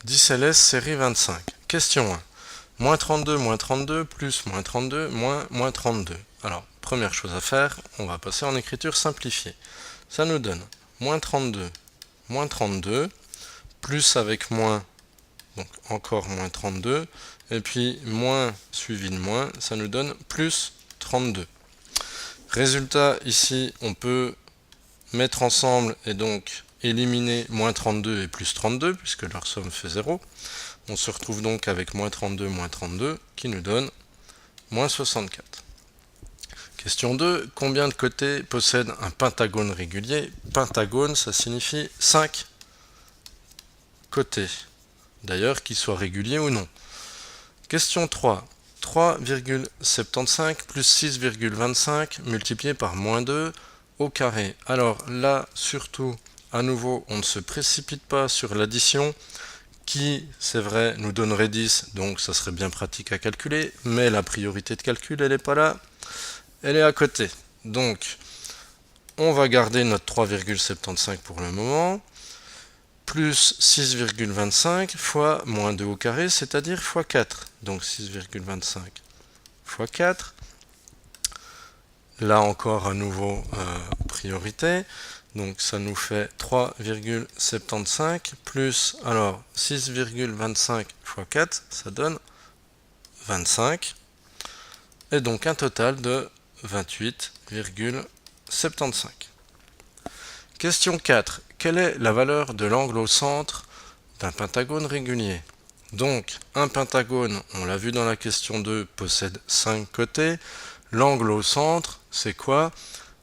10ls série 25. Question 1. Moins 32, plus moins 32, moins 32. Alors, première chose à faire, on va passer en écriture simplifiée. Ça nous donne moins 32, plus avec moins, donc encore moins 32, et puis moins suivi de moins, ça nous donne plus 32. Résultat, ici, on peut mettre ensemble et donc éliminer moins 32 et plus 32, puisque leur somme fait 0. On se retrouve donc avec moins 32, qui nous donne moins 64. Question 2. Combien de côtés possède un pentagone régulier? Pentagone, ça signifie 5 côtés. D'ailleurs, qu'ils soient réguliers ou non. Question 3. 3,75 plus 6,25 multiplié par moins 2 au carré. Alors là, surtout, à nouveau, on ne se précipite pas sur l'addition qui, c'est vrai, nous donnerait 10, donc ça serait bien pratique à calculer, mais la priorité de calcul, elle n'est pas là, elle est à côté. Donc, on va garder notre 3,75 pour le moment, plus 6,25 fois moins 2 au carré, c'est-à-dire fois 4. Donc 6,25 fois 4. Là encore, à nouveau, priorité. Donc ça nous fait 3,75 plus, alors 6,25 fois 4, ça donne 25. Et donc un total de 28,75. Question 4. Quelle est la valeur de l'angle au centre d'un pentagone régulier? Donc, un pentagone, on l'a vu dans la question 2, possède 5 côtés. L'angle au centre, c'est quoi?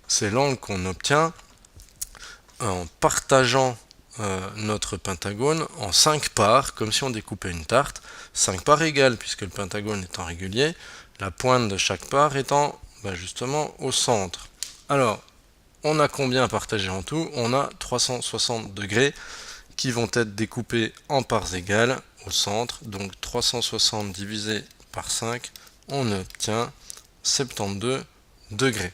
C'est l'angle qu'on obtient en partageant notre pentagone en 5 parts, comme si on découpait une tarte. 5 parts égales, puisque le pentagone étant régulier, la pointe de chaque part étant justement au centre. Alors, on a combien à partager en tout? On a 360 degrés qui vont être découpés en parts égales au centre. Donc 360 divisé par 5, on obtient 72 degrés.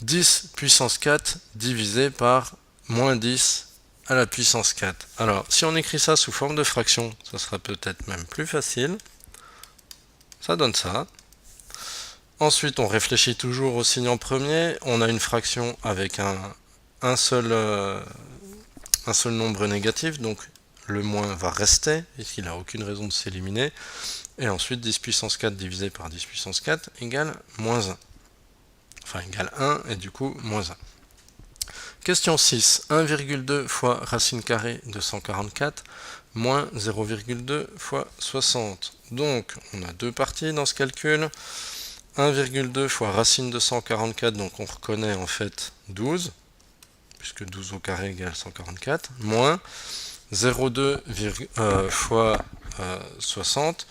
10 puissance 4 divisé par moins 10 à la puissance 4. Alors, si on écrit ça sous forme de fraction, ça sera peut-être même plus facile. Ça donne ça. Ensuite, on réfléchit toujours au signe en premier. On a une fraction avec un seul nombre négatif, donc le moins va rester, puisqu'il n'a aucune raison de s'éliminer. Et ensuite, 10 puissance 4 divisé par 10 puissance 4 égale moins 1. Enfin, égale 1, et du coup, moins 1. Question 6. 1,2 fois racine carrée de 144 moins 0,2 fois 60. Donc, on a deux parties dans ce calcul. 1,2 fois racine de 144, donc on reconnaît en fait 12, puisque 12 au carré égale 144, moins 0,2 fois 60,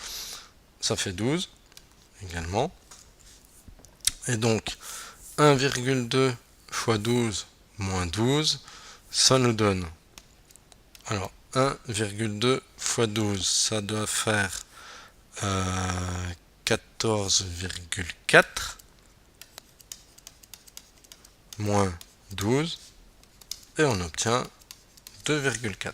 ça fait 12 également. Et donc 1,2 fois 12 moins 12, ça nous donne, alors 1,2 fois 12, ça doit faire 14,4 moins 12 et on obtient 2,4.